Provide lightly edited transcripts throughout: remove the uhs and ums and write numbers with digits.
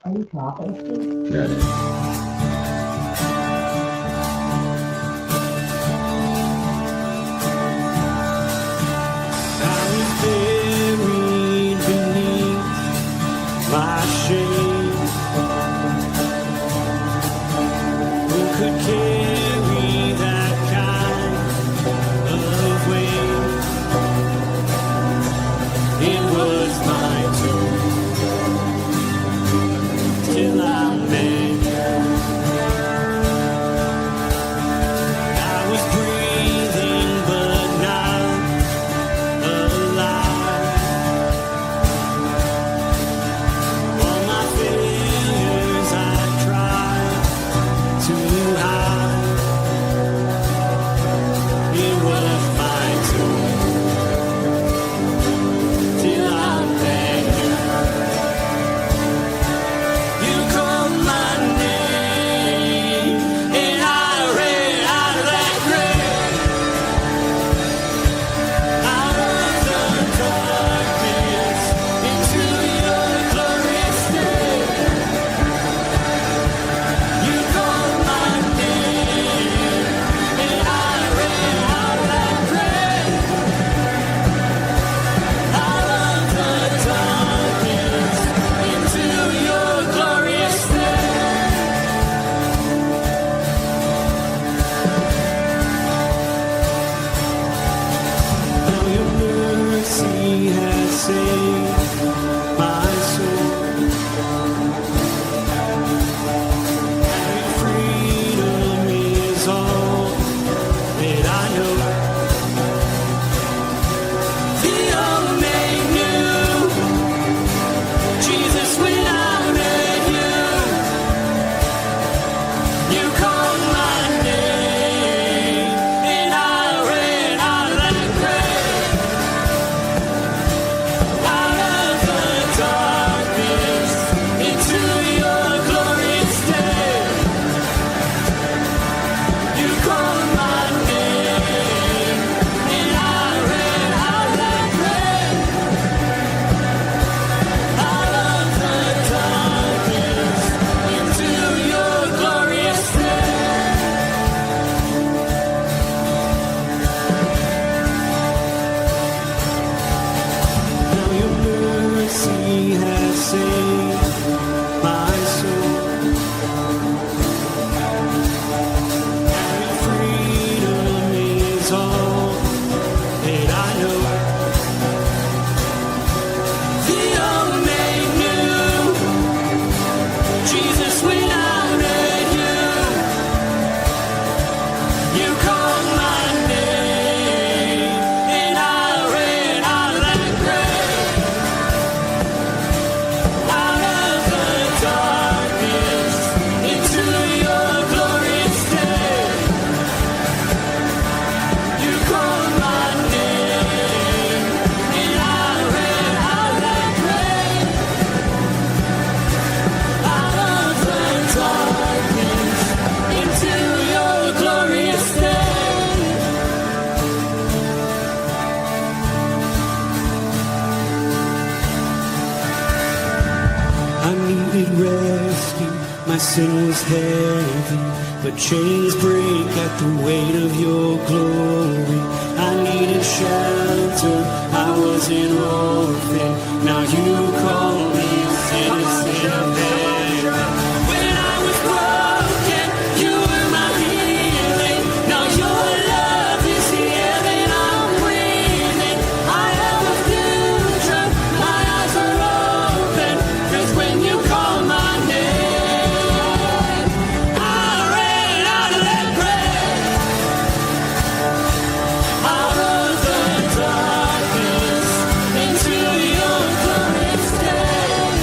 Are you talking, Steve? Yeah, it is. I was buried beneath my shame. Who could carry that kind of weight? It was my tomb till I met you. I was breathing but not alive. All my failures I tried to hide. It was my tomb till I met you. You called my name and I ran out of that grave. Out of the darkness into your glorious day. You called my name and I ran out of that grave. Out of the darkness into your glorious day. Now your mercy has saved my soul. And freedom is all that I know. The old made new. Jesus, when I met you, you called my name and I ran out of that grave. Out of the darkness into your glorious day. You called my name and I ran out of that grave. Out of the darkness into your glorious day. Now your mercy has saved my soul. And freedom is all that I know. The old made new. Jesus, when I met you, you called my name and I ran out of that grave. Out of the darkness into your glorious day. You called my name and I ran out of that grave. Out of the darkness into your glorious day. I needed rescue, my sin was heavy, but chains break at the weight of your glory. I needed shelter, I was an orphan, now you call me citizen of heaven. When I was broken, you were my healing, now your love is the air that I'm breathing. I have a future, my eyes are open, 'cause when you call my name, I ran out of that grave. Out of the darkness into your glorious day.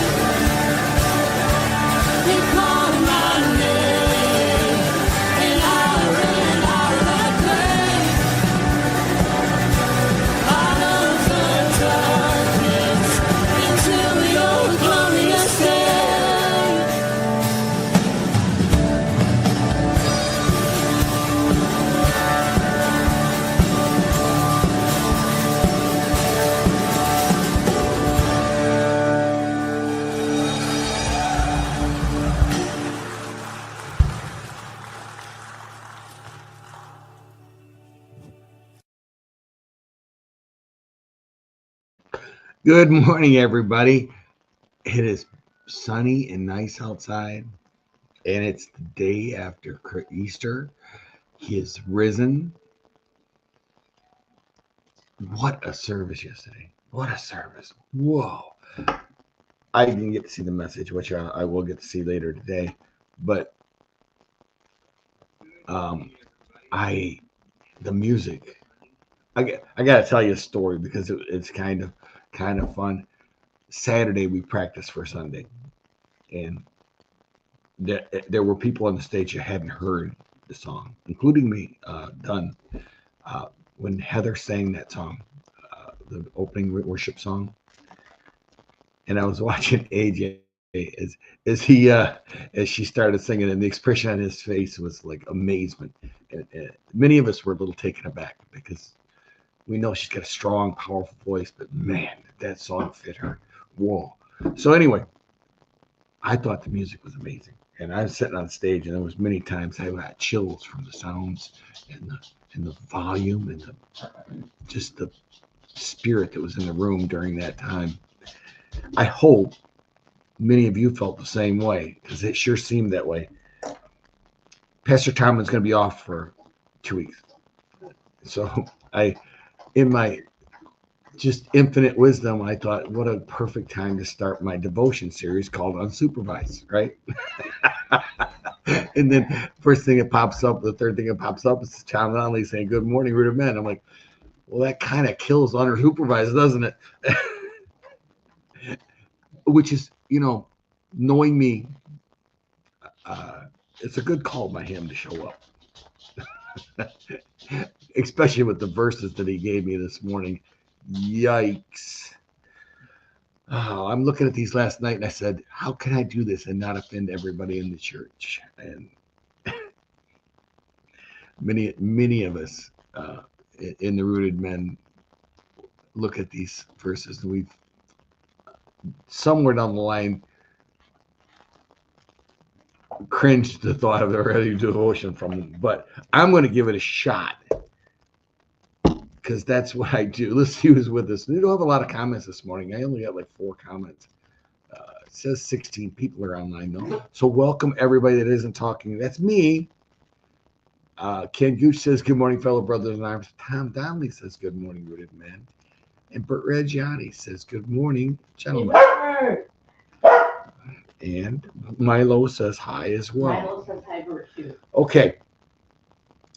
Good morning, everybody. It is sunny and nice outside, and it's the day after Easter. He is risen. What a service yesterday. What a service. Whoa. I didn't get to see the message, which I will get to see later today. But um, I, the music, I got to tell you a story because it's kind of fun. Saturday, we practiced for Sunday, and there were people on the stage that hadn't heard the song, including me, Dunn. Uh, when Heather sang that song, the opening worship song, and I was watching AJ as as she started singing, and the expression on his face was like amazement. And many of us were a little taken aback because we know she's got a strong, powerful voice, but man, that song fit her. Whoa! So anyway, I thought the music was amazing. And I was sitting on stage, and there was many times I got chills from the sounds and the volume and just the spirit that was in the room during that time. I hope many of you felt the same way because it sure seemed that way. Pastor Tomlin's going to be off for 2 weeks, so I, in my just infinite wisdom, I thought, what a perfect time to start my devotion series called Unsupervised, right? And then first thing that pops up, the third thing that pops up is Tom Donnelly saying, "Good morning, root of men." I'm like, well, that kind of kills unsupervised, doesn't it? Which is, knowing me, uh, it's a good call by him to show up, especially with the verses that he gave me this morning. Yikes. Oh, I'm looking at these last night and I said, how can I do this and not offend everybody in the church? And many of us in the rooted men look at these verses and we've somewhere down the line cringed the thought of the ready devotion from them. But I'm going to give it a shot because that's what I do. Let's see who's with us. We don't have a lot of comments this morning. I only got like 4 comments. It says 16 people are online though. So welcome everybody that isn't talking. That's me. Ken Gooch says, good morning, fellow brothers in arms. Tom Donnelly says, good morning, rooted men. And Bert Reggiani says, good morning, gentlemen. And Milo says hi as well. Milo says hi, Bert, too. Okay,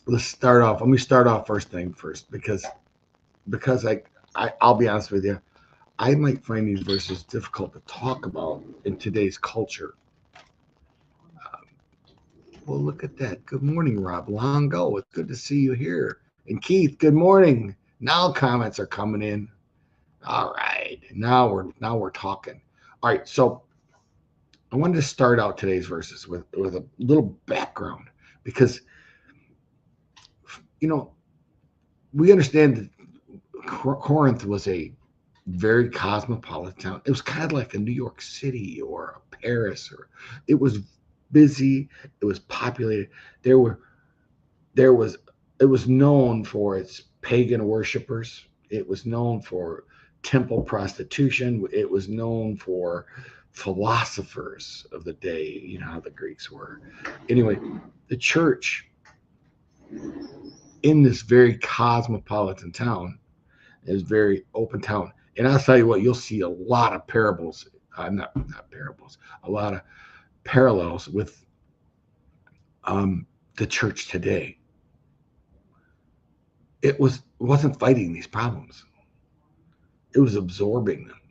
let's start off. Let me start off first thing first because I'll be honest with you, I might find these verses difficult to talk about in today's culture. Um, well, look at that. Good morning, Rob Longo. It's good to see you here. And Keith, good morning. Now comments are coming in. All right, now we're talking. All right, so I wanted to start out today's verses with a little background because you know we understand that Corinth was a very cosmopolitan town. It was kind of like a New York City or a Paris, or it was busy. It was populated. There were there was it was known for its pagan worshippers. It was known for temple prostitution. It was known for philosophers of the day. You know how the Greeks were. Anyway, the church in this very cosmopolitan town is very open town. And I'll tell you what, you'll see a lot of parables, not parables, a lot of parallels with the church today. It wasn't fighting these problems; it was absorbing them.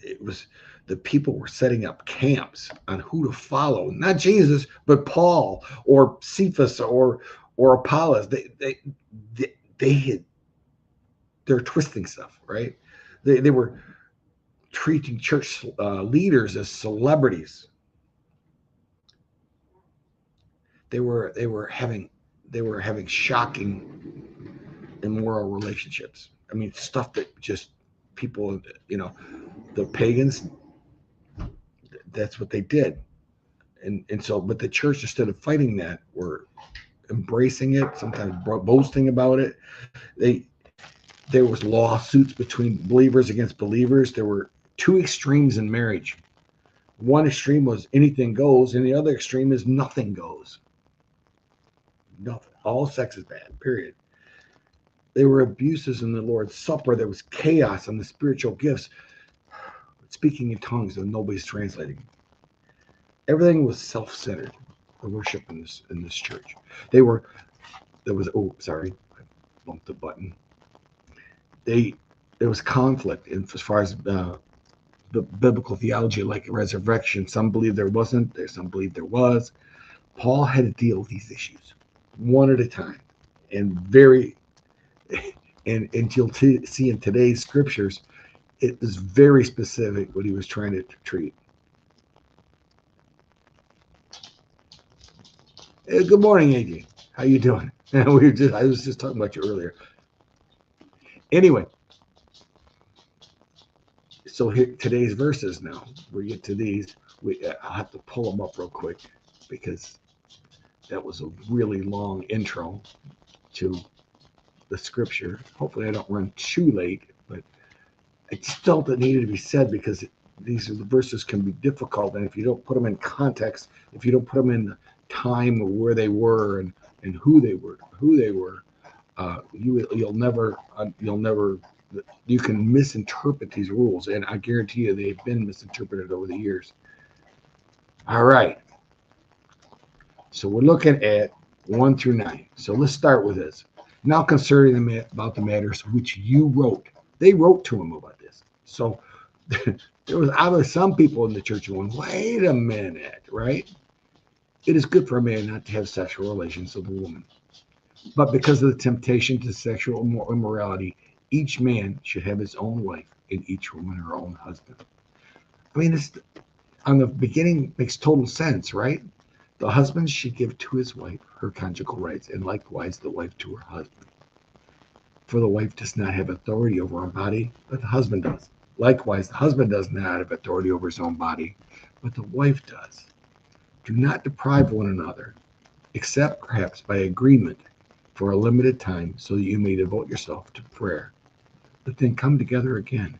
It was the people were setting up camps on who to follow, not Jesus, but Paul or Cephas or Apollos. They had they're twisting stuff, right? They were treating church leaders as celebrities. They were having shocking immoral relationships. I mean, stuff that just people, the pagans, that's what they did. And so, but the church, instead of fighting that, were embracing it, sometimes boasting about it. They There was lawsuits between believers against believers. There were two extremes in marriage. One extreme was anything goes, and the other extreme is nothing goes. Nothing. All sex is bad, period. There were abuses in the Lord's Supper. There was chaos in the spiritual gifts. Speaking in tongues that nobody's translating. Everything was self-centered. The worship in this church. There was I bumped the button. There was conflict as far as the biblical theology, like resurrection. Some believe there wasn't. Some believe there was. Paul had to deal with these issues one at a time, and you'll see in today's scriptures, it is very specific what he was trying to treat. Hey, good morning, AJ. How you doing? I was just talking about you earlier. Anyway, so here today's verses now. We get to these. I'll have to pull them up real quick because that was a really long intro to the scripture. Hopefully I don't run too late, but I just felt it needed to be said because these verses can be difficult, and if you don't put them in context, if you don't put them in the time of where they were and who they were, you'll never you can misinterpret these rules, and I guarantee you they've been misinterpreted over the years. All right, so we're looking at 1 through 9. So let's start with this. Now concerning them about the matters which you wrote. They wrote to him about this. So there was obviously some people in the church going, wait a minute, right? It is good for a man not to have sexual relations with a woman. But because of the temptation to sexual immorality, each man should have his own wife and each woman her own husband. I mean, this on the beginning makes total sense, right? The husband should give to his wife her conjugal rights, and likewise the wife to her husband. For the wife does not have authority over her body, but the husband does. Likewise, the husband does not have authority over his own body, but the wife does. Do not deprive one another, except perhaps by agreement for a limited time, so that you may devote yourself to prayer. But then come together again.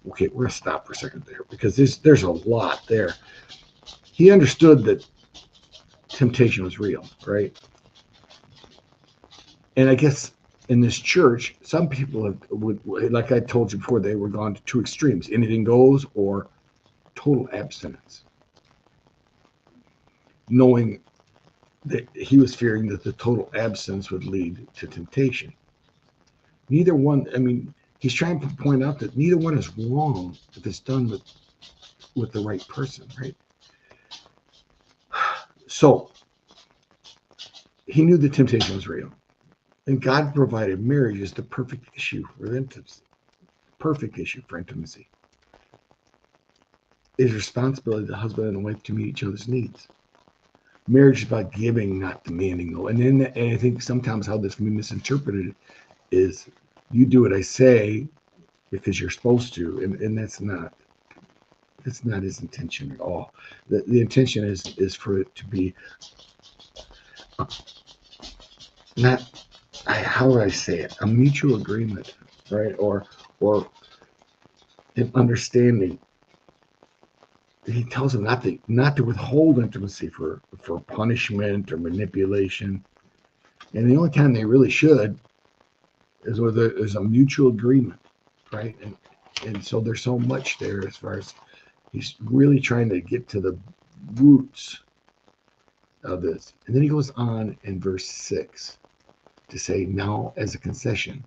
Okay, we're going to stop for a second there because there's a lot there. He understood that temptation was real, right? And I guess in this church, some people would, like I told you before, they were gone to two extremes: anything goes or total abstinence. Knowing that he was fearing that the total abstinence would lead to temptation. Neither one, I mean, he's trying to point out that neither one is wrong if it's done with the right person, right? So he knew the temptation was real. And God provided marriage as the perfect issue for intimacy. Perfect issue for intimacy. It is responsibility of the husband and the wife to meet each other's needs. Marriage is about giving, not demanding, though. And I think sometimes how this can be misinterpreted is you do what I say because you're supposed to, and that's not his intention at all. The intention is for it to be not, how would I say it, a mutual agreement, right? Or an understanding. He tells them not to withhold intimacy for punishment or manipulation. And the only time they really should is where there's a mutual agreement, right? And so there's so much there as far as he's really trying to get to the roots of this. And then he goes on in verse 6 to say, now as a concession,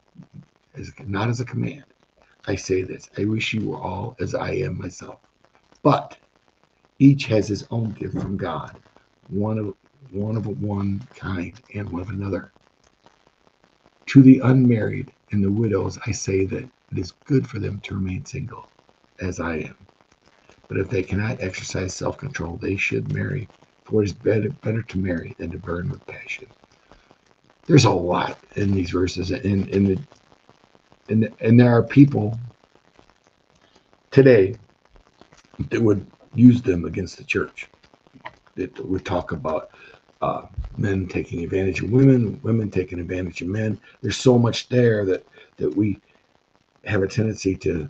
not as a command, I say this: I wish you were all as I am myself. But each has his own gift from God, one of one kind and one of another. To the unmarried and the widows, I say that it is good for them to remain single, as I am. But if they cannot exercise self-control, they should marry, for it is better to marry than to burn with passion. There's a lot in these verses, and there are people today that would use them against the church. That would talk about men taking advantage of women, women taking advantage of men. There's so much there that that we have a tendency to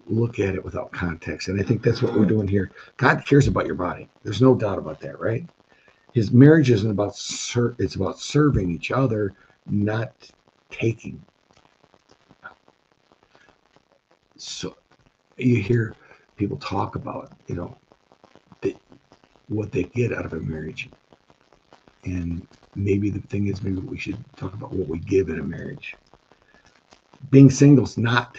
look at it without context. And I think that's what we're doing here. God cares about your body. There's no doubt about that, right? His marriage isn't about it's about serving each other, not taking. So you hear people talk about, what they get out of a marriage. And maybe the thing is, maybe we should talk about what we give in a marriage. Being single is not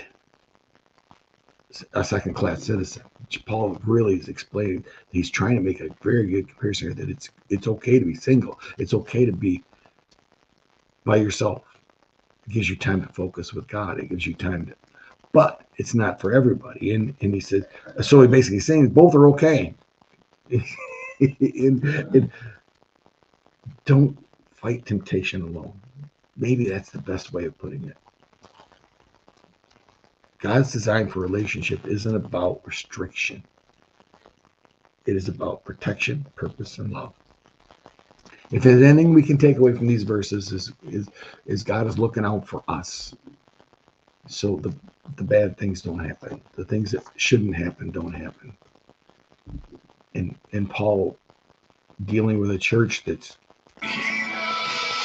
a second class citizen. Paul really is explaining, he's trying to make a very good comparison here, that it's okay to be single. It's okay to be by yourself. It gives you time to focus with God. It gives you time to, but it's not for everybody. And he said, so he basically saying both are okay. and don't fight temptation alone. Maybe that's the best way of putting it. God's design for relationship isn't about restriction. It is about protection, purpose, and love. If there's anything we can take away from these verses is God is looking out for us. So the bad things don't happen. The things that shouldn't happen don't happen. And Paul dealing with a church that's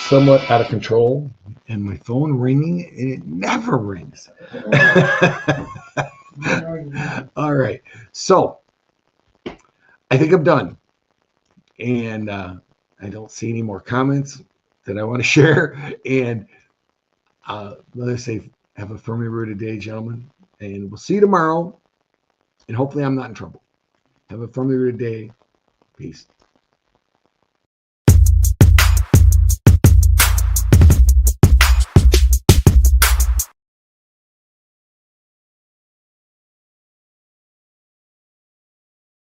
somewhat out of control, and my phone ringing, and it never rings. All right. So I think I'm done. And I don't see any more comments that I want to share. And let's say, have a firmly rooted day, gentlemen. And we'll see you tomorrow. And hopefully I'm not in trouble. Have a firmly rooted day. Peace.